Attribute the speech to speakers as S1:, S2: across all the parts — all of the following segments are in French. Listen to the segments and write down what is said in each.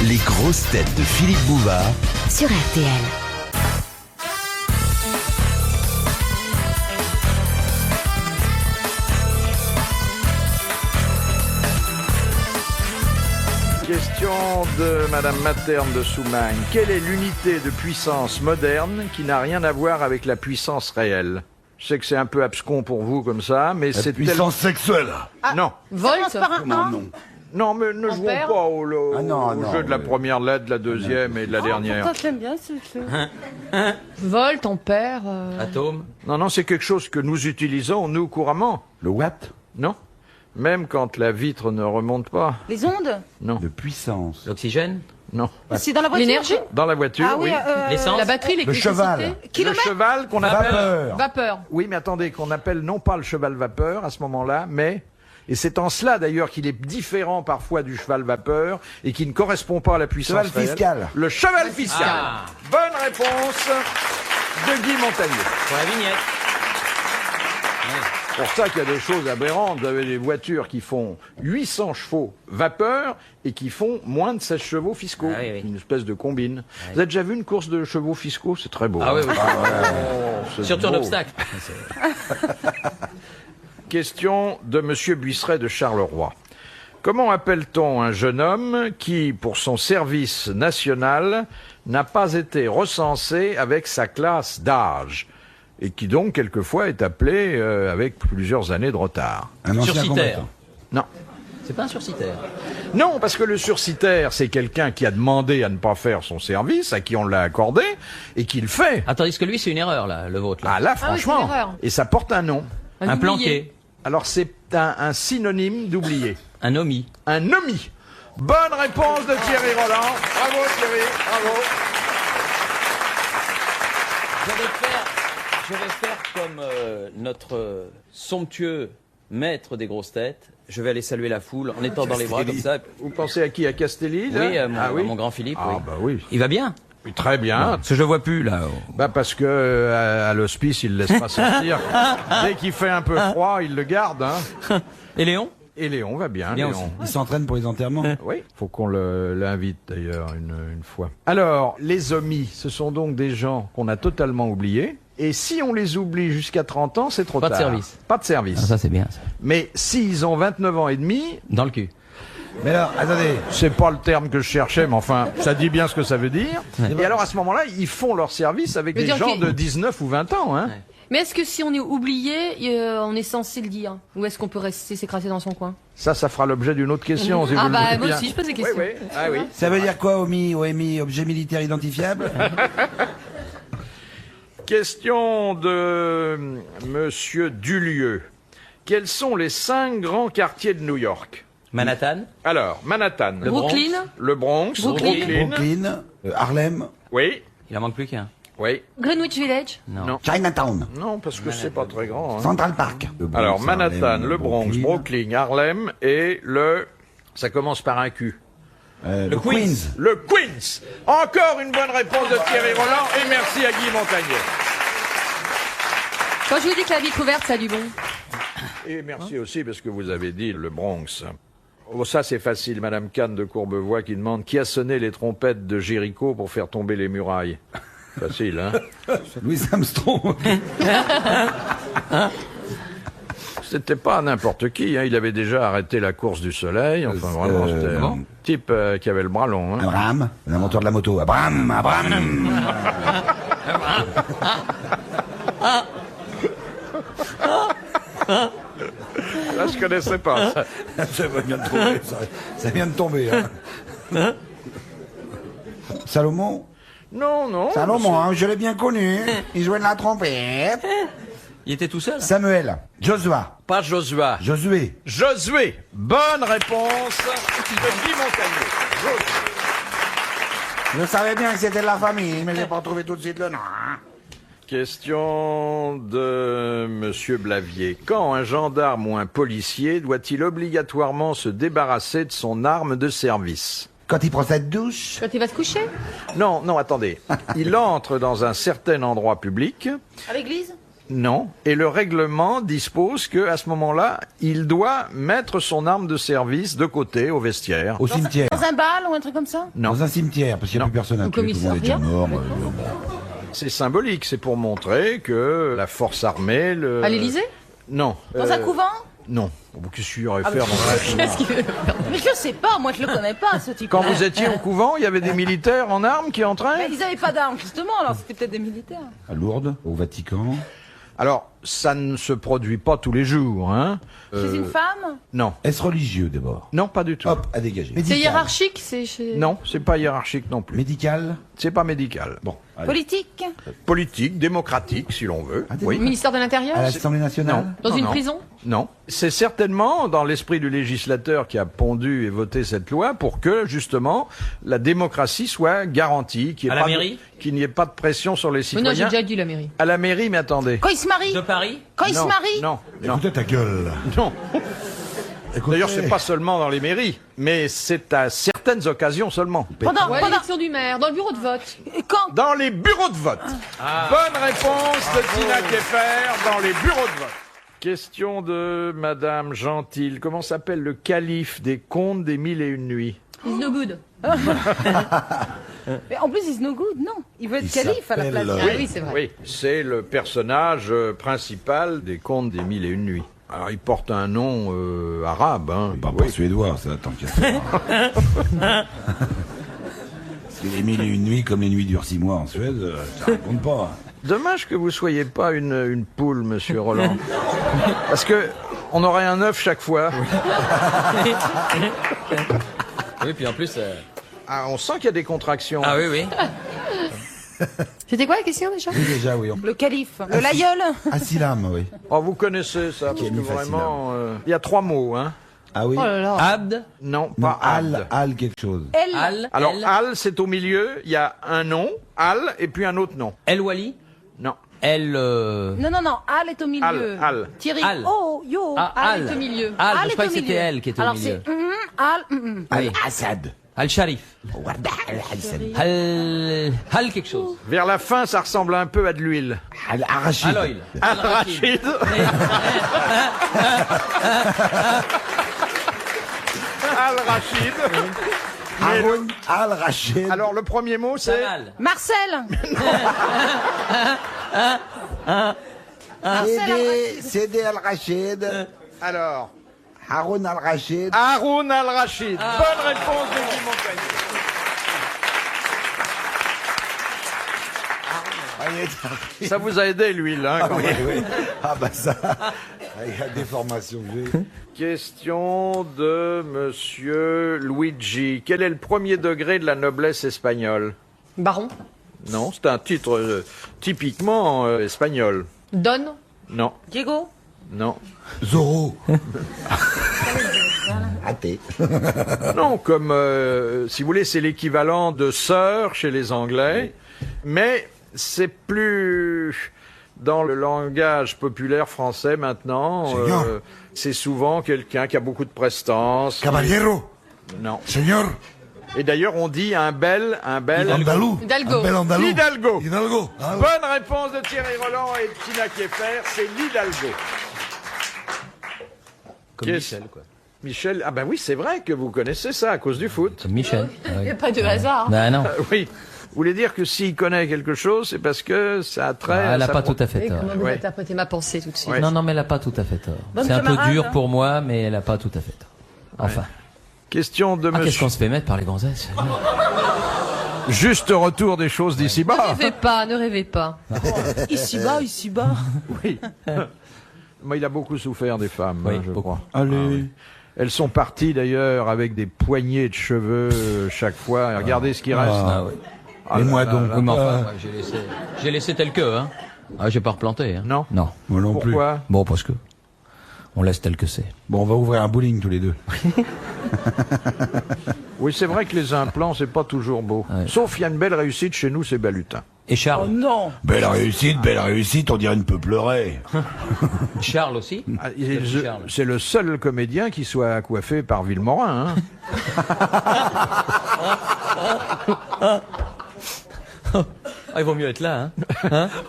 S1: Les grosses têtes de Philippe Bouvard
S2: sur RTL.
S3: Question de Madame Materne de Soumagne. Quelle est l'unité de puissance moderne qui n'a rien à voir avec la puissance réelle? Je sais que c'est un peu abscon pour vous comme ça, mais c'est
S4: puissance sexuelle.
S3: Non.
S2: Volt
S4: Non.
S3: Non, mais ne jouons
S2: Ampère
S3: pas au
S4: non,
S3: jeu de la première lettre, de la deuxième et de la dernière.
S2: J'aime bien ce jeu. Volt, ampère.
S5: Atome.
S3: Non, c'est quelque chose que nous utilisons, nous, couramment.
S4: Le watt
S3: Non. Même quand la vitre ne remonte pas.
S6: Les ondes?
S3: Non.
S4: de puissance.
S5: L'oxygène.
S3: Non.
S6: C'est dans la voiture?
S2: L'énergie.
S3: Dans la voiture,
S6: Ah oui,
S3: oui.
S5: L'essence.
S2: La batterie,
S4: Le
S2: l'électricité.
S4: cheval.
S3: Le cheval qu'on appelle...
S4: Vapeur.
S2: Vapeur.
S3: Oui, mais attendez, qu'on appelle non pas le cheval vapeur à ce moment-là, mais... Et c'est en cela d'ailleurs qu'il est différent parfois du cheval vapeur et qui ne correspond pas à la puissance
S4: Cheval
S3: réelle.
S4: fiscal.
S3: Le cheval fiscal.
S5: Ah.
S3: Bonne réponse de Guy Montagnier.
S5: Pour la vignette.
S3: C'est pour ça qu'il y a des choses aberrantes. Vous avez des voitures qui font 800 chevaux vapeur et qui font moins de 16 chevaux fiscaux.
S5: Ah oui.
S3: Une espèce de combine. Vous avez déjà vu une course de chevaux fiscaux? C'est très beau.
S5: Ah
S3: hein.
S5: oui.
S3: C'est
S5: Surtout un
S3: beau.
S5: obstacle.
S3: Question de Monsieur Buisseret de Charleroi. Comment appelle-t-on un jeune homme qui, pour son service national, n'a pas été recensé avec sa classe d'âge et qui donc quelquefois est appelé avec plusieurs années de retard?
S4: Un ancien
S5: Sursitaire.
S4: combattant.
S3: Non.
S5: C'est pas un sursitaire.
S3: Non, parce que le sursitaire, c'est quelqu'un qui a demandé à ne pas faire son service, à qui on l'a accordé, et qui le fait.
S5: Ah, tandis que lui, c'est une erreur, là, le vôtre. Là.
S3: Ah là,
S2: Ah oui,
S3: franchement.
S2: c'est une erreur.
S3: Et ça porte un nom.
S5: Un planqué.
S3: Alors c'est un synonyme d'oublié.
S5: Un omis.
S3: Un omis. Bonne réponse de Thierry Roland. Bravo Thierry, bravo.
S5: Je vais faire comme notre somptueux maître des grosses têtes. Je vais aller saluer la foule en étant dans les bras comme ça.
S3: Vous pensez à qui? À Castelli là?
S5: Oui, à mon,
S3: Ah oui,
S5: à mon grand Philippe.
S3: Ah
S5: oui.
S3: bah oui.
S5: Il va bien.
S3: Oui, très bien.
S5: Parce que je vois plus, là.
S3: Bah parce que à l'hospice, il ne laisse pas sortir. Dès qu'il fait un peu froid, il le garde. Hein.
S5: Et Léon?
S3: Et Léon va bien.
S5: Bien
S3: Léon.
S5: aussi.
S4: Il s'entraîne pour les enterrements.
S3: Oui, faut qu'on l'invite d'ailleurs une fois. Alors, les omis, ce sont donc des gens qu'on a totalement oubliés. Et si on les oublie jusqu'à 30 ans, c'est trop
S5: Pas
S3: tard.
S5: de service.
S3: Pas de service.
S5: Ah, ça, c'est bien, ça.
S3: Mais s'ils ont 29 ans et demi,
S5: Dans le cul.
S4: Mais alors, attendez.
S3: c'est pas le terme que je cherchais, mais enfin, ça dit bien ce que ça veut dire. Et alors, à ce moment-là, ils font leur service avec
S2: Mais
S3: des
S2: dire
S3: gens
S2: qu'il-
S3: de 19 ou 20 ans, hein.
S5: Ouais.
S2: Mais est-ce que si on est oublié, on est censé le dire? Ou est-ce qu'on peut rester s'écraser dans son coin?
S3: Ça fera l'objet d'une autre question, si
S2: Ah
S3: vous le
S2: bah
S3: voulez
S2: moi
S3: bien.
S2: aussi, je pose des
S3: Oui,
S2: questions.
S3: oui. Ah oui.
S4: Ça veut dire quoi, OMI, objet militaire identifiable?
S3: Question de Monsieur Dulieu. Quels sont les 5 grands quartiers de New York?
S5: Manhattan.
S3: Alors, Manhattan,
S5: Le Bronx.
S2: Brooklyn.
S3: le Bronx,
S2: Brooklyn.
S4: Brooklyn, Harlem,
S3: Oui,
S5: Il en manque plus qu'un.
S3: oui.
S2: Greenwich Village.
S3: Non.
S4: Chinatown,
S3: Non, parce que c'est pas très grand. Hein.
S4: Central Park. Le Bronx,
S3: Alors, Manhattan,
S4: Harlem,
S3: le Bronx, Brooklyn, Harlem et le... Ça commence par un Q.
S4: le Queens.
S3: Le Queens. Encore une bonne réponse de Thierry Roland et merci à Guy Montagnier.
S2: Quand je vous dis que la vitre ouverte, ça a du bon.
S3: Et merci aussi parce que vous avez dit le Bronx. Oh, ça c'est facile, Madame Kahn de Courbevoie qui demande qui a sonné les trompettes de Jéricho pour faire tomber les murailles. Facile, hein?
S4: Louis Armstrong.
S3: C'était pas n'importe qui, hein. Il avait déjà arrêté la course du soleil. Enfin, vraiment, c'était un type qui avait le bras long. Hein.
S4: Abraham, l'inventeur de la moto. Abraham.
S3: Là, je connaissais pas ça.
S4: Ça vient de tomber. Ça vient de tomber. Hein. Salomon.
S3: Non.
S4: Salomon, hein, je l'ai bien connu. Il jouait de la trompette.
S5: Il était tout seul.
S4: Samuel. Joshua.
S3: Pas Josua.
S4: Josué.
S3: Josué. Bonne réponse de Guy Montagnier. Josué.
S4: Je savais bien que c'était de la famille, mais j'ai pas trouvé tout de suite le nom.
S3: Question de Monsieur Blavier. Quand un gendarme ou un policier doit-il obligatoirement se débarrasser de son arme de service?
S4: Quand il prend cette douche.
S2: Quand il va se coucher?
S3: Non, attendez. Il entre dans un certain endroit public.
S6: À l'église?
S3: Non. Et le règlement dispose que à ce moment-là, il doit mettre son arme de service de côté au vestiaire.
S4: Au cimetière.
S2: Dans un bal ou un truc comme ça?
S3: Non.
S4: Dans un cimetière, parce qu'il n'y a
S3: Non.
S4: plus personne à
S2: Au
S4: tuer, tout le monde est déjà
S2: commissariat.
S4: mort.
S3: C'est symbolique, c'est pour montrer que la force armée...
S2: À l'Élysée?
S3: Non.
S6: Dans un couvent?
S3: Non. Qu'est-ce qu'il y aurait à faire dans un couvent?
S2: Qu'est-ce qu'il veut faire?
S6: Mais je sais pas, moi je le connais pas ce type.
S3: Quand vous étiez au couvent, il y avait des militaires en armes qui
S6: Mais
S3: entraient?
S6: ils avaient pas d'armes justement, alors c'était peut-être des militaires.
S4: À Lourdes, au Vatican.
S3: Alors, ça ne se produit pas tous les jours, hein.
S6: Chez une femme?
S3: Non.
S4: Est-ce religieux d'abord?
S3: Non, pas du tout.
S4: Hop, à dégager.
S2: C'est hiérarchique, c'est chez...
S3: Non, c'est pas hiérarchique non plus.
S4: Médical.
S3: C'est pas médical.
S4: Bon, allez.
S6: Politique?
S3: Politique, démocratique, si l'on veut.
S4: Ah,
S3: Oui.
S2: Ministère de l'Intérieur?
S4: À l'Assemblée nationale.
S2: Dans
S3: Non,
S2: une
S3: non.
S2: prison?
S3: Non. C'est certainement dans l'esprit du législateur qui a pondu et voté cette loi pour que, justement, la démocratie soit garantie, qu'il
S5: À la mairie
S3: qu'il n'y ait pas de pression sur les
S2: Mais non, j'ai
S3: citoyens.
S2: déjà dit la mairie.
S3: À la mairie, mais attendez.
S6: Quand il se marie?
S5: De Paris?
S6: Quand il se
S3: Non,
S6: marie?
S3: Non, non,
S4: Écoutez ta gueule.
S3: non.
S4: Écoutez.
S3: D'ailleurs, c'est pas seulement dans les mairies, mais c'est à certaines occasions seulement.
S6: Pendant,
S2: Ouais,
S6: pendant...
S2: l'élection du maire, dans le bureau de vote.
S6: Et quand?
S3: Dans les bureaux de vote. Bonne réponse de Tina Keffer, dans les bureaux de vote. Question de Madame Gentil. Comment s'appelle le calife des contes des 1001 nuits?
S2: It's no good.
S6: Mais en plus, he's no good, non. Il veut être
S4: Il
S6: calife à la place.
S4: s'appelle,
S2: Ah oui, c'est vrai.
S3: Oui, c'est le personnage principal des contes des 1001 nuits. Alors, il porte un nom arabe. Hein.
S4: Pas
S3: Oui.
S4: suédois, ça, tant qu'à faire. C'est les 1001 nuits, comme les nuits durent 6 mois en Suède, ça raconte pas.
S3: Dommage que vous soyez pas une poule, monsieur Roland. Parce que on aurait un œuf chaque fois.
S5: Oui, puis en plus...
S3: Ah, on sent qu'il y a des contractions.
S5: Ah oui, oui.
S2: C'était quoi la question déjà?
S4: Oui, déjà, oui.
S6: Le calife. Le l'aïeul.
S4: Asilam, oui.
S3: Oh, vous connaissez ça, parce que
S4: mis
S3: vraiment... il y a 3 mots, hein.
S4: Ah oui.
S2: Oh là là.
S5: Abd,
S3: Non,
S4: Non,
S3: pas Abd.
S4: Al quelque chose.
S6: Elle.
S5: Al,
S3: Alors,
S5: El,
S3: Al, c'est au milieu, il y a un nom, Al, et puis un autre nom.
S5: El Wali,
S3: Non.
S5: El...
S6: Non, non, non. Al est au milieu.
S3: Al.
S6: Thierry.
S5: Al.
S6: Oh, yo.
S5: Ah,
S2: Al
S5: Al.
S2: est au milieu.
S5: Al,
S6: Al
S5: je
S6: est
S5: croyais
S6: au
S5: que c'était
S6: milieu.
S5: elle qui était
S6: Alors
S5: au milieu.
S6: c'est Al.
S4: Al-Assad.
S5: Al-Sharif. Al quelque chose.
S3: Vers la fin, ça ressemble un peu à de l'huile.
S4: Al-Arachid.
S5: Al Oil.
S3: Al-Rachid. Al-Rachid. Mais le-
S4: Haroun Al-Rachid.
S3: Alors, le premier mot, c'est...
S5: Samal.
S6: Marcel.
S4: Sidi Al-Rachid.
S3: Alors...
S4: Haroun Al-Rachid.
S3: Haroun Al-Rachid. Bonne réponse de Guy Montagnier. Ça vous a aidé, l'huile, hein, quand
S4: Oui,
S3: même.
S4: oui. Ah bah ça, avec la déformation que j'ai.
S3: Question de monsieur Luigi. Quel est le premier degré de la noblesse espagnole?
S2: Baron.
S3: Non, c'est un titre typiquement espagnol.
S2: Don.
S3: Non,
S6: Diego.
S3: non.
S4: Zorro. Raté.
S3: Non, comme, si vous voulez, c'est l'équivalent de sœur chez les Anglais, mais c'est plus dans le langage populaire français maintenant.
S4: Seigneur.
S3: C'est souvent quelqu'un qui a beaucoup de prestance.
S4: Caballero.
S3: Non.
S4: Señor.
S3: Et d'ailleurs, on dit un bel.
S4: Andalou.
S2: Hidalgo.
S4: Un bel Andalou.
S3: Hidalgo.
S4: Hidalgo. Ah, oui.
S3: Bonne réponse de Thierry Roland et de Tina Keffer, c'est l'Hidalgo.
S5: Comme
S3: Qu'est-ce-
S5: Michel, quoi.
S3: Michel, ah ben oui, c'est vrai que vous connaissez ça à cause du foot.
S5: Comme Michel.
S2: Il n'y a pas de hasard.
S5: Bah non.
S3: Oui. Vous voulez dire que s'il connaît quelque chose, c'est parce que ça a trait
S5: Elle
S3: à
S5: n'a
S3: sa
S5: pas
S3: pro-
S5: tout à fait
S2: Et
S5: tort.
S2: comment vous
S3: Ouais.
S2: interprétez ma pensée tout de suite?
S3: Ouais.
S5: Non, non, mais elle n'a pas tout à fait tort.
S6: Bonne
S5: C'est un peu
S6: camarade.
S5: dur pour moi, mais elle n'a pas tout à fait tort. Enfin.
S3: Question de
S5: Ah, qu'est-ce
S3: monsieur.
S5: qu'on se fait mettre par les gonzesses?
S3: Juste retour des choses
S2: Ne
S3: d'ici-bas.
S2: rêvez pas, ne rêvez pas.
S6: Ici-bas, ici-bas.
S3: Oui. Moi, il a beaucoup souffert des femmes,
S5: Oui,
S3: hein, je
S5: beaucoup.
S3: crois.
S4: Allez.
S3: Elles sont parties d'ailleurs avec des poignées de cheveux chaque fois. Regardez ce qui reste.
S5: Ah oui.
S3: Ah
S4: Et
S3: là
S4: moi
S3: là
S4: donc.
S3: là.
S5: Oui, mais enfin, ouais, j'ai laissé tel que, hein. Ah, j'ai pas replanté, hein.
S3: Non.
S5: Non.
S4: Moi non plus.
S3: Pourquoi?
S5: Bon, parce que on laisse tel que c'est.
S4: Bon, on va ouvrir un bowling tous les deux.
S3: Oui, c'est vrai que les implants, c'est pas toujours beau.
S5: Ouais.
S3: Sauf, il y a une belle réussite chez nous, c'est Balutin.
S5: Et Charles?
S6: Non.
S4: Belle réussite, on dirait une peut pleurer.
S5: Charles aussi?
S3: Ah, il est
S5: Petit
S3: le-
S5: Charles.
S3: c'est le seul comédien qui soit coiffé par Villemorin. Hein.
S5: Ah, il vaut mieux être là, hein.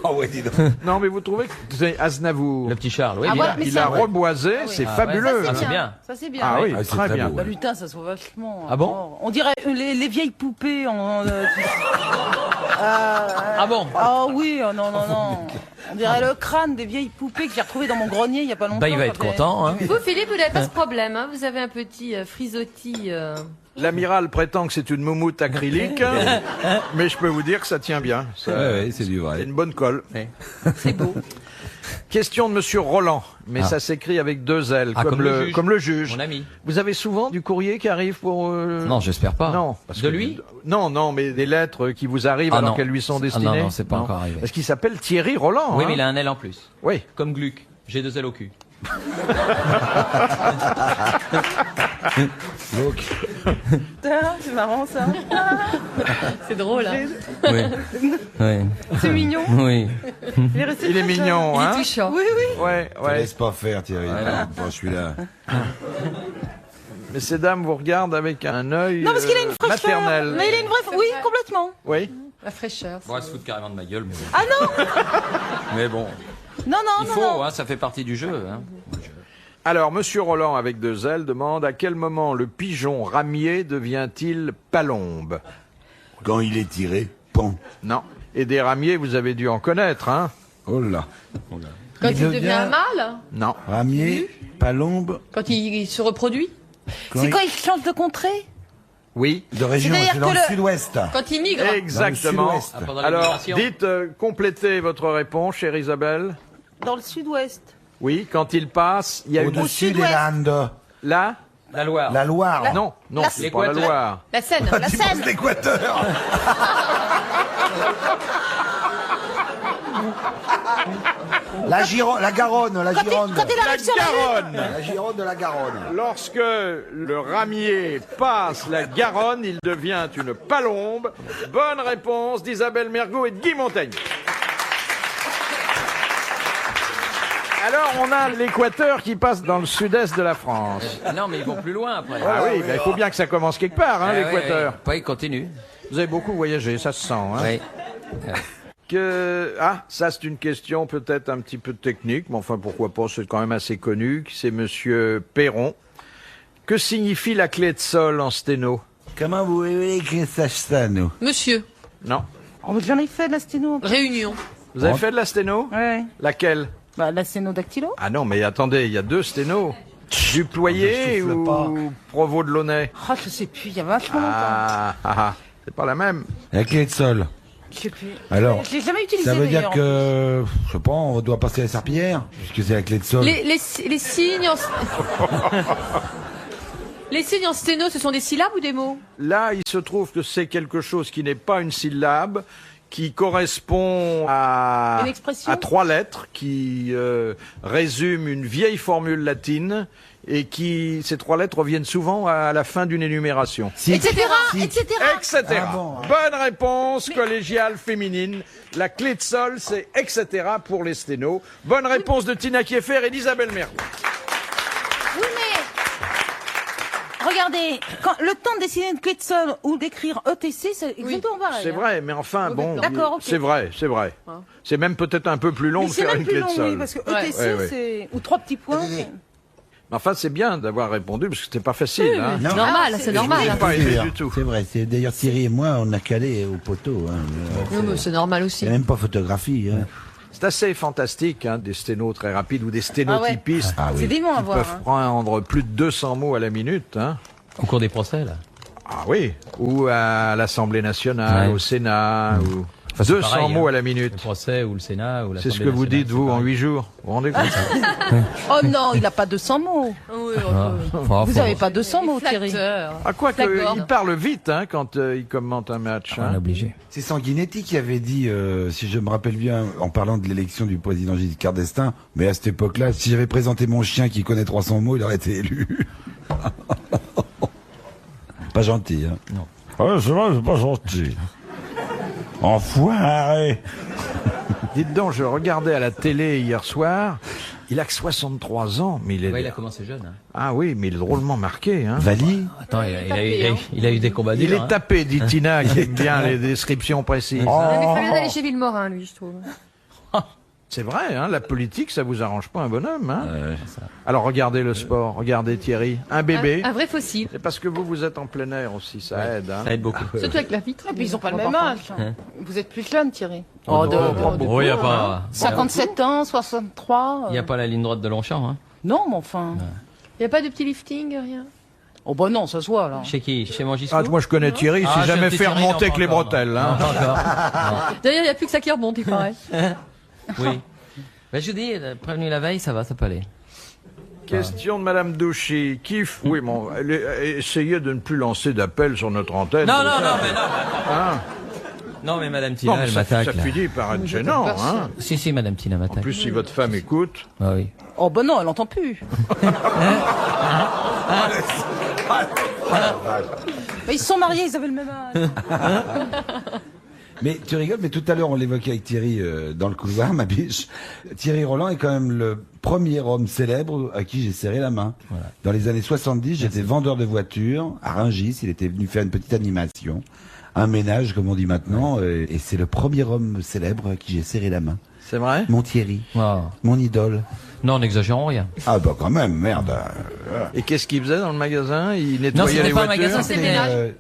S4: Oh ouais, dis donc.
S3: Non, mais vous trouvez que c'est Aznavour?
S5: Le petit Charles, oui.
S6: Ah,
S5: bien.
S6: voilà, mais
S3: Il
S6: ça,
S3: a
S6: ouais.
S3: reboisé, c'est fabuleux.
S6: Ça,
S5: c'est bien.
S6: Ça, c'est bien.
S3: Ah oui,
S4: Ah, c'est
S3: très
S4: très
S3: bien.
S4: beau,
S6: Bah,
S4: ouais.
S6: putain, ça se voit vachement.
S5: Ah bon
S6: Oh, on dirait les vieilles poupées en.
S5: Ah bon?
S6: Ah oui, oh, non, non, non. On dirait le crâne des vieilles poupées que j'ai retrouvé dans mon grenier il y a pas longtemps.
S5: Bah, il va être
S6: Ça fait-
S5: content, hein.
S2: Vous, Philippe, vous n'avez pas ce problème, hein. Vous avez un petit frisottis.
S3: L'amiral prétend que c'est une moumoute acrylique, mais je peux vous dire que ça tient bien. Ça-
S4: c'est du
S3: C'est
S4: vrai.
S3: une bonne colle.
S2: C'est beau.
S3: Question de Monsieur Roland, mais ça s'écrit avec 2 L,
S5: Ah,
S3: comme le juge.
S5: Mon ami.
S3: Vous avez souvent du courrier qui arrive pour...
S5: Non, j'espère pas.
S3: Non. Parce
S5: De
S3: que-
S5: lui?
S3: Non, non, mais des lettres qui vous arrivent
S5: Ah,
S3: alors
S5: non.
S3: qu'elles lui sont
S5: Ah,
S3: destinées.
S5: non, c'est pas encore arrivé.
S3: Parce qu'il s'appelle Thierry Roland.
S5: Oui,
S3: hein.
S5: mais il a un L en plus.
S3: Oui.
S5: Comme Gluck. J'ai 2 L au cul.
S6: C'est marrant ça.
S2: C'est drôle, hein.
S5: Oui. Oui.
S6: C'est mignon.
S5: Oui.
S6: Il est resté
S3: Il est
S6: très jeune.
S3: mignon,
S2: Il est
S3: hein.
S2: touchant.
S6: Oui, oui.
S3: Ouais, ouais.
S4: Laisse pas faire, Thierry. Bon, je suis là.
S3: Mais ces dames vous regardent avec un œil
S6: Non, parce qu'il a une fraîcheur.
S3: maternel.
S6: Mais il a une vraie. Oui, complètement.
S3: Oui.
S2: La fraîcheur.
S5: Bon, elle se fout carrément de ma gueule, mais bon.
S6: Ah non.
S5: Mais bon.
S6: Non, non,
S5: Il
S6: non,
S5: faut,
S6: non.
S5: hein, ça fait partie du jeu, hein.
S3: Alors, Monsieur Roland, avec 2 L, demande à quel moment le pigeon ramier devient-il palombe?
S4: Quand il est tiré, pan.
S3: Non. Et des ramiers, vous avez dû en connaître, hein?
S4: Oh là.
S2: Quand
S4: Il
S2: il devient
S4: devient-
S2: un mâle?
S3: Non.
S4: Ramier, palombe.
S2: Quand il se reproduit?
S6: C'est quand il change de contrée.
S3: Oui.
S4: De région,
S6: C'est-à-dire
S4: c'est dans
S6: que
S4: le
S6: le-
S4: sud-ouest.
S2: Quand il migre?
S3: Exactement.
S4: sud-ouest.
S5: Ah, pendant la
S3: Alors,
S5: migration.
S3: dites, complétez votre réponse, chère Isabelle.
S6: Dans le sud-ouest.
S3: Oui, quand il passe, il y a une...
S4: Au-dessus des
S6: sud-ouest.
S4: Landes.
S3: Là?
S5: La Loire.
S4: La Loire.
S3: Non, non,
S6: La-
S3: c'est pas la
S5: l'Équateur.
S3: Loire.
S2: La Seine.
S6: La Seine.
S4: L'Équateur. La Garonne, la Gironde.
S6: Quand il
S3: La
S6: arrive sur la
S3: Garonne.
S4: La Gironde de la Garonne.
S3: Lorsque le ramier passe la Garonne, il devient une palombe. Bonne réponse d'Isabelle Mergot et de Guy Montaigne. Alors, on a l'Équateur qui passe dans le sud-est de la France.
S5: Ah non, mais ils vont plus loin après.
S3: Ah oui, ben, il faut bien que ça commence quelque part, hein, l'Équateur.
S5: Oui, il continue.
S3: Vous avez beaucoup voyagé, ça se sent. Hein.
S5: Oui.
S3: Ça c'est une question peut-être un petit peu technique, mais enfin pourquoi pas, c'est quand même assez connu. C'est Monsieur Perron. Que signifie la clé de sol en sténo?
S4: Comment vous voulez que ça ça, nous?
S2: Monsieur.
S3: Non.
S6: Oh, mais j'en ai fait de la sténo.
S2: Réunion.
S3: Vous avez fait de la sténo?
S6: Ouais.
S3: Laquelle?
S6: Bah, la sténodactylo.
S3: Ah non, mais attendez, il y a 2 sténos. Du Ployer
S4: souffle
S3: ou
S4: pas.
S3: Provost de Launay?
S6: Ah, je sais plus, il y a vachement longtemps.
S3: C'est pas la même.
S4: La clé de sol.
S6: Je sais plus.
S4: Alors,
S6: Je l'ai jamais utilisé.
S4: ça veut dire
S6: d'ailleurs.
S4: que, je sais pas, on doit passer à la serpillière, puisque c'est la clé de sol.
S2: Les signes en... Les signes en sténo, ce sont des syllabes ou des mots?
S3: Là, il se trouve que c'est quelque chose qui n'est pas une syllabe, qui correspond à,
S6: Une expression
S3: à 3 lettres, qui résume une vieille formule latine, et qui, ces 3 lettres reviennent souvent à la fin d'une énumération.
S2: Etc.
S4: Si.
S2: Etc.
S3: Etc.
S4: Ah bon.
S3: Bonne réponse collégiale féminine. La clé de sol, c'est etc. pour les sténos. Bonne réponse de Tina Kieffer et d'Isabelle Mergo.
S6: Oui, mais. Regardez, quand le temps de dessiner une clé de sol ou d'écrire ETC, c'est exactement pareil.
S3: C'est
S6: hein.
S3: vrai, mais enfin,
S2: Oui,
S3: bon,
S6: d'accord, ok.
S3: c'est vrai, c'est vrai. C'est même peut-être un peu plus long
S6: Mais
S3: de
S6: c'est
S3: faire
S6: même
S3: une
S6: plus
S3: clé
S6: long,
S3: de sol.
S6: oui, parce que
S2: Ouais.
S6: ETC,
S3: Ouais, ouais.
S6: c'est. Ou 3 petits points. c'est-
S3: Mais enfin, c'est bien d'avoir répondu, parce que c'était pas facile. Hein.
S2: C'est normal, c'est normal.
S3: Je vous ai pas aidé du tout.
S4: C'est vrai, c'est d'ailleurs Thierry et moi, on a calé au poteau. Hein.
S2: Non, mais c'est normal
S4: Il
S2: aussi.
S4: n'y a même pas photographie. Hein.
S3: C'est assez fantastique, hein, des sténos très rapides ou des sténotypistes
S4: Ah
S6: C'est
S4: oui.
S6: dément à
S3: qui
S6: voir.
S3: peuvent
S6: hein.
S3: prendre plus de 200 mots à la minute. Hein.
S5: Au cours des procès, là.
S3: Ah oui, ou à l'Assemblée nationale,
S5: Ouais.
S3: au Sénat, ou
S5: Enfin, c'est
S3: 200
S5: pareil,
S3: mots
S5: hein.
S3: à la
S5: Le
S3: minute.
S5: procès ou le Sénat ou la
S3: C'est ce que vous dites, vous, en 8 jours. Vous vous rendez compte?
S6: Oh non, il n'a pas 200 mots.
S2: Oui,
S6: Vous n'avez pas 200 mots, Thierry.
S2: flatteur.
S3: Ah, quoi
S2: Flagorde.
S3: il parle vite hein, quand il commente un match.
S5: On
S3: Hein.
S5: est obligé.
S4: C'est Sanguinetti qui avait dit, si je me rappelle bien, en parlant de l'élection du président Giscard d'Estaing, mais à cette époque-là, si j'avais présenté mon chien qui connaît 300 mots, il aurait été élu. Pas gentil, hein.
S5: Non.
S4: Ouais, c'est vrai, c'est pas gentil. Enfoiré.
S3: Dites donc, je regardais à la télé hier soir Il a que 63 ans, mais il est...
S5: Ouais, il a commencé jeune. Hein.
S3: Ah oui, mais il est drôlement marqué. Hein.
S4: Vali.
S5: Attends, il a eu des combats
S3: Il
S5: durs.
S3: est tapé, dit Tina, qui aime bien les descriptions précises.
S2: Il avait fallu aller chez Villemorin, lui, je trouve.
S3: C'est vrai, hein, la politique, ça vous arrange pas un bonhomme. Hein. Alors regardez le sport, regardez Thierry, un bébé.
S2: Un vrai fossile.
S3: C'est parce que vous êtes en plein air aussi, ça aide. Hein.
S5: Ça aide beaucoup.
S2: Surtout avec la vitre.
S6: Et puis ils n'ont pas le même âge. Vous êtes plus jeune, Thierry.
S5: Oh, il n'y a pas...
S6: 57 ans, 63.
S5: Il n'y a pas la ligne droite de Longchamp, hein.
S6: Non, mais enfin.
S2: Il n'y a pas de petit lifting, rien.
S6: Oh bah non, ça se voit là.
S5: Chez qui? Chez Mangisco?
S3: Ah, moi je connais Thierry, il s'est jamais fait remonter avec les bretelles. Hein.
S5: Non, pas encore.
S2: D'ailleurs, il n'y a plus que ça qui remonte, il paraît.
S5: Oui. Ben, je dis, prévenu la veille, ça va, ça peut aller.
S3: Question de Madame Douchy. Oui, bon, essayez de ne plus lancer d'appels sur notre antenne.
S5: Non, mais non.
S3: Hein.
S5: Non, mais Madame
S3: Non,
S5: Tina,
S3: mais
S5: elle
S3: ça
S5: m'attaque. là.
S3: finit par être gênant. Hein.
S5: Si, Madame Tina
S3: En
S5: m'attaque.
S3: plus, si votre femme écoute...
S5: Ah oui.
S6: Oh bah non, elle n'entend plus. Mais ils se sont mariés, ils avaient le même âge.
S4: Mais tu rigoles, mais tout à l'heure on l'évoquait avec Thierry dans le couloir, ma biche. Thierry Roland est quand même le premier homme célèbre à qui j'ai serré la main. Voilà. Dans les années 70, j'étais vendeur de voitures à Rungis, il était venu faire une petite animation, un ménage comme on dit maintenant, et c'est le premier homme célèbre à qui j'ai serré la main.
S3: C'est vrai?
S4: Mon Thierry,
S5: Wow.
S4: mon idole.
S5: Non, n'exagérons rien.
S4: Ah bah quand même, merde.
S3: Et qu'est-ce qu'il faisait dans le magasin? Il
S5: Non,
S3: nettoyait
S5: c'était
S3: les
S5: pas un
S3: voitures?
S5: magasin,
S2: C'est
S5: c'était...
S2: ménage.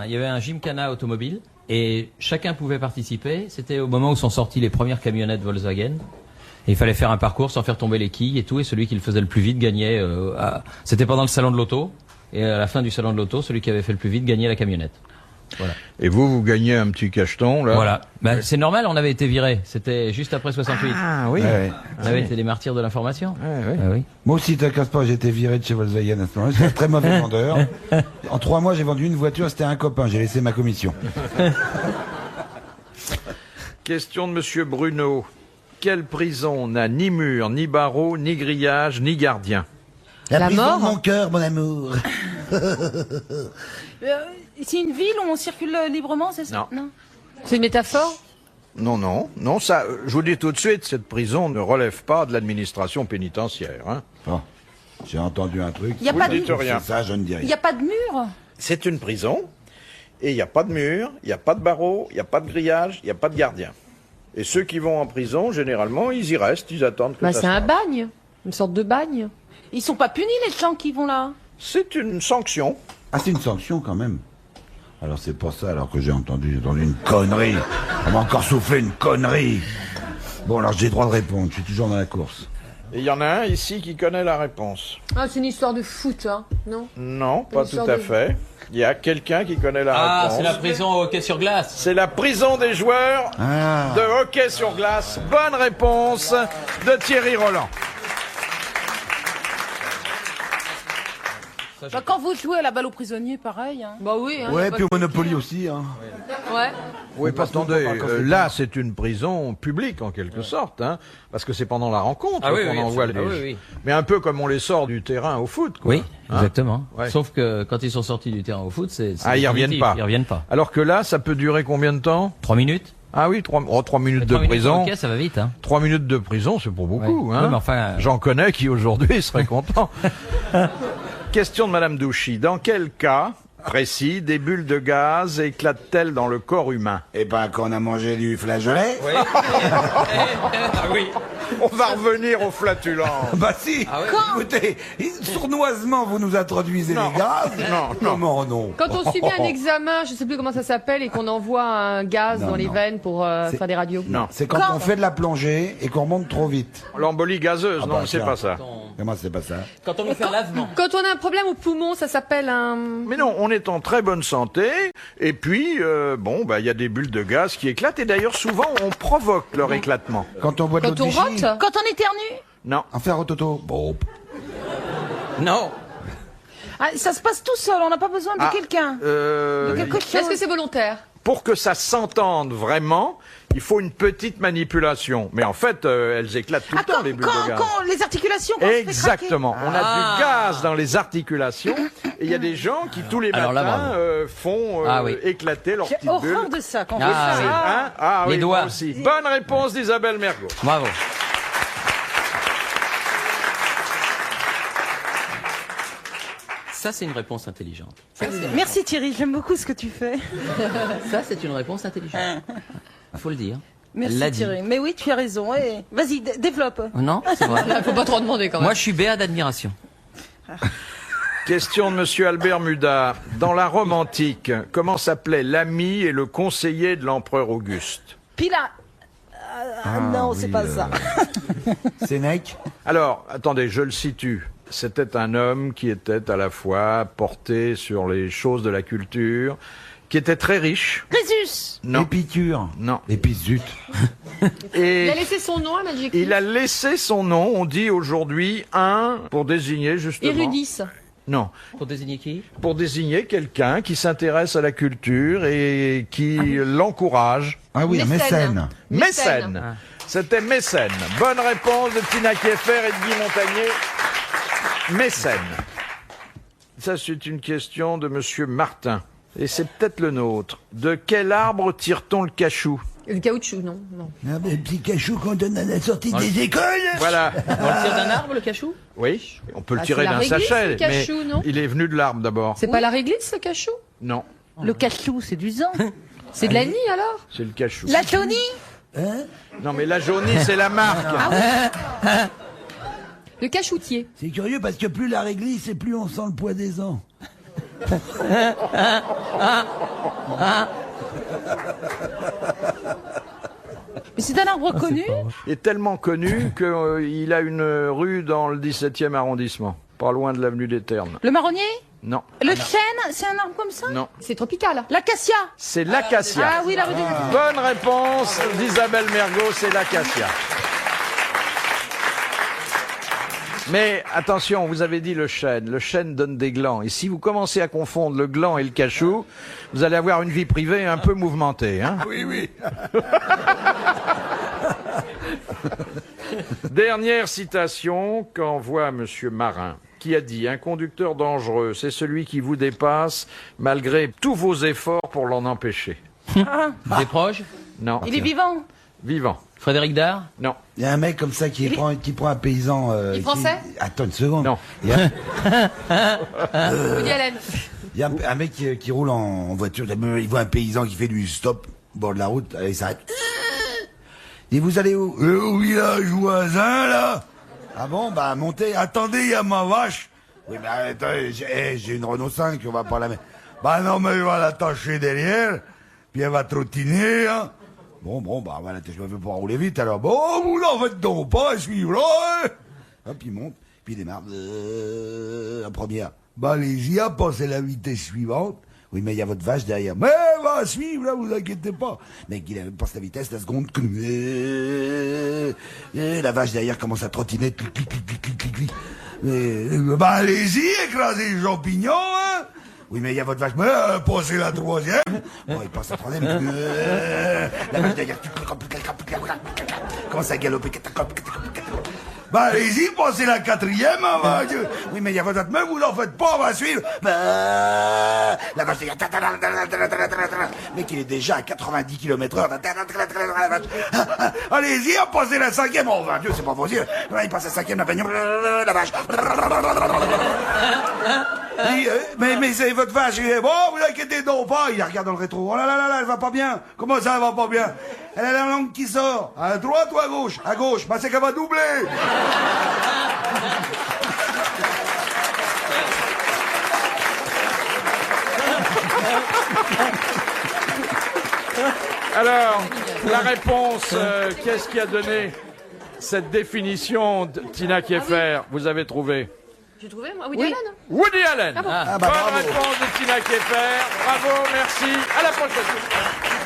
S5: Il y avait un gymkhana automobile et chacun pouvait participer. C'était au moment où sont sorties les premières camionnettes Volkswagen. Et il fallait faire un parcours sans faire tomber les quilles et tout. Et celui qui le faisait le plus vite gagnait. C'était pendant le salon de l'auto. Et à la fin du salon de l'auto, celui qui avait fait le plus vite gagnait la camionnette. Voilà.
S3: Et vous gagnez un petit cacheton, là?
S5: Voilà. Ben, c'est normal, on avait été virés. C'était juste après 68.
S3: Ah oui.
S4: Ouais.
S5: On avait été des martyrs de l'information.
S3: Ouais.
S5: Ah oui.
S4: Moi aussi, t'inquiète pas, j'ai été viré de chez Volkswagen à ce moment-là. J'étais un très mauvais vendeur. En 3 mois, j'ai vendu une voiture, c'était un copain. J'ai laissé ma commission.
S3: Question de Monsieur Bruno. Quelle prison n'a ni mur, ni barreaux, ni grillage, ni gardien?
S2: La
S4: prison
S2: mort
S4: de mon cœur, mon amour.
S6: C'est une ville où on circule librement, c'est ça?
S3: Non.
S2: C'est une métaphore?
S3: Non, ça, je vous dis tout de suite, cette prison ne relève pas de l'administration pénitentiaire. Hein.
S4: Bon, j'ai entendu un truc.
S6: Il y a pas de
S3: dites rien.
S4: Ça, je ne dis
S6: Il
S4: rien.
S6: n'y a pas de mur?
S3: C'est une prison, et il n'y a pas de mur, il n'y a pas de barreaux, il n'y a pas de grillage, il n'y a pas de gardien. Et ceux qui vont en prison, généralement, ils y restent, ils attendent que
S2: Bah,
S3: ça
S2: c'est
S3: se
S2: un
S3: passe.
S2: bagne. Une sorte de bagne.
S6: Ils sont pas punis, les gens qui vont là?
S3: C'est une sanction.
S4: Ah, c'est une sanction quand même. Alors c'est pour ça, alors que j'ai entendu une connerie. On m'a encore soufflé une connerie. Bon, alors j'ai le droit de répondre, je suis toujours dans la course.
S3: Et il y en a un ici qui connaît la réponse.
S2: Ah, c'est une histoire de foot, hein, non?
S3: Non, pas
S2: Une
S3: tout
S2: sorte
S3: à
S2: de-
S3: fait. Il y a quelqu'un qui connaît la
S5: Ah,
S3: réponse.
S5: c'est la prison au hockey sur glace.
S3: C'est la prison des joueurs
S4: Ah.
S3: de hockey sur glace. Bonne réponse de Thierry Roland.
S6: Bah, quand vous jouez à la balle aux prisonniers, pareil. Hein.
S2: Bah oui. Hein, y a
S4: Ouais,
S2: pas
S4: puis
S2: de-
S4: au Monopoly aussi, hein.
S2: Ouais.
S3: Oui,
S4: passe
S3: attendez,
S4: notre temps par le
S3: là c'est une prison publique en quelque sorte, hein, parce que c'est pendant la rencontre
S5: Ah oui,
S3: qu'on
S5: oui,
S3: envoie les...
S5: absolument. Ah oui, oui.
S3: Mais un peu comme on les sort du terrain au foot. Quoi.
S5: Oui,
S3: Hein.
S5: exactement.
S3: Ouais.
S5: Sauf que quand ils sont sortis du terrain au foot, c'est
S3: Ah, ils reviennent
S5: définitif.
S3: pas.
S5: Ils reviennent pas.
S3: Alors que là, ça peut durer combien de temps?
S5: 3 minutes.
S3: Ah oui, 3 minutes
S5: 3
S3: de
S5: minutes
S3: prison.
S5: Ok, ça va vite, hein.
S3: 3 minutes de prison, c'est pour beaucoup.
S5: Ouais.
S3: Hein.
S5: Oui, mais enfin,
S3: J'en connais qui aujourd'hui seraient contents. Question de Madame Douchy. Dans quel cas précis des bulles de gaz éclatent-elles dans le corps humain?
S4: Eh ben, quand on a mangé du flageolet.
S5: Oui. Ah oui.
S3: On va revenir aux flatulences.
S4: Bah si.
S5: Ah ouais.
S4: Écoutez, sournoisement vous nous introduisez
S3: Non.
S4: les gaz.
S3: Non.
S4: Comment non?
S2: Quand on subit un examen, je sais plus comment ça s'appelle, et qu'on envoie un gaz
S4: Non,
S2: dans les
S4: non.
S2: veines pour
S4: C'est-
S2: faire des radios.
S3: Non.
S4: C'est quand on fait de la plongée et qu'on monte trop vite.
S3: L'embolie gazeuse,
S4: Ah
S3: non,
S4: bah,
S3: c'est
S4: tiens.
S3: pas ça.
S4: Comment c'est pas ça?
S5: Quand on veut faire lavement.
S2: Quand on a un problème au poumon, ça s'appelle un...
S3: Mais non, on est en très bonne santé, et puis, il y a des bulles de gaz qui éclatent, et d'ailleurs, souvent, on provoque leur éclatement.
S4: Quand on boit de l'eau
S2: Quand
S4: de
S2: on
S4: Vichy.
S2: rote.
S6: Quand on éternue?
S3: Non.
S4: En faire au toto. Bon.
S5: Non.
S6: Ah, ça se passe tout seul, on n'a pas besoin de quelqu'un. De quelque chose.
S2: Est-ce que c'est volontaire?
S3: Pour que ça s'entende vraiment, il faut une petite manipulation. Mais en fait, elles éclatent tout le temps, les bulles de gaz.
S6: Quand les articulations, quand on se fait craquer.
S3: Exactement. On a du gaz dans les articulations, et il y a des gens qui, tous les
S5: Alors là,
S3: matins,
S5: bravo.
S3: font
S5: Ah oui.
S3: éclater leurs
S6: J'ai
S3: petites
S6: horreur
S3: bulles.
S6: de ça quand on
S5: Ah
S6: fait
S5: oui.
S6: ça.
S3: Hein? Ah
S5: Les
S3: oui,
S5: doigts.
S3: moi aussi. Bonne réponse d'Isabelle Mergo.
S5: Bravo. Ça, c'est une réponse intelligente.
S6: Merci Thierry, j'aime beaucoup ce que tu fais.
S5: Ça, c'est une réponse intelligente. Il faut le dire. Elle
S6: Merci
S5: l'a dit.
S6: Thierry. Mais oui, tu as raison. Ouais. Vas-y, développe.
S5: Non, c'est vrai.
S2: Faut pas trop demander quand même.
S5: Moi, je suis béat d'admiration.
S3: Question de monsieur Albert Muda. Dans la Rome antique, comment s'appelait l'ami et le conseiller de l'empereur Auguste?
S6: Pila. Non, c'est pas ça.
S4: Sénèque.
S3: Alors, attendez, je le situe. C'était un homme qui était à la fois porté sur les choses de la culture, qui était très riche.
S6: Crésus.
S3: Non,
S4: Épicure.
S3: non.
S4: Épizut.
S3: Et
S2: Il a laissé son nom à Magic.
S3: il a laissé son nom, on dit aujourd'hui, pour désigner justement...
S2: Érudis.
S3: Non,
S5: Pour désigner qui?
S3: pour désigner quelqu'un qui s'intéresse à la culture et qui l'encourage.
S4: Ah oui, un
S2: Mécène.
S4: mécène.
S3: Mécène. C'était Mécène. Bonne réponse de Tina Kieffer et de Guy Montagnier. Mécène. Ça, c'est une question de monsieur Martin. Et c'est peut-être le nôtre. De quel arbre tire-t-on le cachou?
S2: Le caoutchouc, non.
S7: Ah, ben, petit cachou qu'on donne à la sortie des écoles.
S3: Voilà.
S5: On le tire d'un arbre, le cachou?
S3: Oui, on peut le
S2: Ah,
S3: tirer
S2: c'est la
S3: d'un
S2: réglisse,
S3: sachet,
S2: le cachou,
S3: mais
S2: non
S3: il est venu de l'arbre d'abord.
S2: C'est pas la réglisse, le cachou?
S3: Non,
S6: Le cachou, c'est du zan.
S2: C'est de la nid alors?
S3: c'est le cachou.
S6: La chaunie.
S3: Non, mais la jaunie, c'est la marque.
S2: Le cachoutier.
S7: C'est curieux parce que plus la réglisse et plus on sent le poids des ans.
S6: Mais c'est un arbre connu.
S3: Il est tellement connu qu'il a une rue dans le 17e arrondissement, pas loin de l'avenue des Ternes.
S6: Le marronnier.
S3: Non,
S6: Le chêne, c'est un arbre comme ça.
S3: non,
S2: C'est tropical.
S6: L'acacia.
S3: c'est l'acacia.
S6: Ah oui, la rue des...
S3: Bonne réponse d'Isabelle Mergot, c'est l'acacia. Mais attention, vous avez dit le chêne. Le chêne donne des glands. Et si vous commencez à confondre le gland et le cachou, vous allez avoir une vie privée un peu mouvementée. Hein.
S7: Oui, oui.
S3: Dernière citation qu'envoie monsieur Marin, qui a dit « Un conducteur dangereux, c'est celui qui vous dépasse malgré tous vos efforts pour l'en empêcher.
S5: Des proches? »
S3: Non.
S6: Il est vivant.
S3: Vivant.
S5: Frédéric Dard?
S3: Non.
S4: Il y a un mec comme ça qui prend un paysan.
S2: Il est français
S4: Attends une seconde.
S3: Non.
S4: Il y a,
S2: Woody Allen.
S4: il y a un mec qui roule en voiture. Il voit un paysan qui fait du stop au bord de la route. Il s'arrête. Et vous allez où?
S7: Au village voisin, là.
S4: Ah bon, bah montez.
S7: Attendez, il y a ma vache.
S4: Oui, mais attendez, j'ai une Renault 5, on va pas la mettre.
S7: Bah non, mais il va l'attacher derrière. Puis elle va trottiner, hein.
S4: Bon, bah voilà, je me fais pas rouler vite alors. Bon,
S7: Oh, vous n'en faites donc pas, suivre là, hein.
S4: hop, il monte, puis il démarre. La première.
S7: Bah allez-y, à passer la vitesse suivante.
S4: Oui, mais il y a votre vache derrière.
S7: Mais va suivre, là, vous inquiétez pas.
S4: Mec, il passe la vitesse, la seconde. La vache derrière commence à trottiner. Clic, clic, clic, clic, clic, clic, clic.
S7: Bah allez-y, écrasez les champignons, hein.
S4: Oui, mais il y a votre vache.
S7: Mais passez la troisième.
S4: Bon, il passe la troisième. La vache derrière. Commence à galoper.
S7: Bah allez-y, passez la quatrième, hein, va.
S4: Oui, mais il y a votre vache.
S7: Mais vous n'en faites pas, on va suivre.
S4: La vache derrière. Mec, il est déjà à 90 km/h.
S7: Allez-y, passez la cinquième.
S4: Oh, ben Dieu, c'est pas possible. Il passe la cinquième, la bagnole. La vache.
S7: Mais c'est votre vache. Bon, vous inquiétez donc pas.
S4: Il la regarde dans le rétro. Oh là là là là, elle va pas bien.
S7: Comment ça, elle va pas bien? Elle a la langue qui sort. À droite ou à gauche? À gauche. Bah c'est qu'elle va doubler.
S3: Alors, la réponse, qu'est-ce qui a donné cette définition de Tina Kieffer? Vous avez trouvé?
S2: J'ai trouvé, moi, Woody Allen.
S3: Woody Allen.
S2: Ah bon.
S3: Bonne réponse de Tina Kieffer. Bravo, merci. À la prochaine.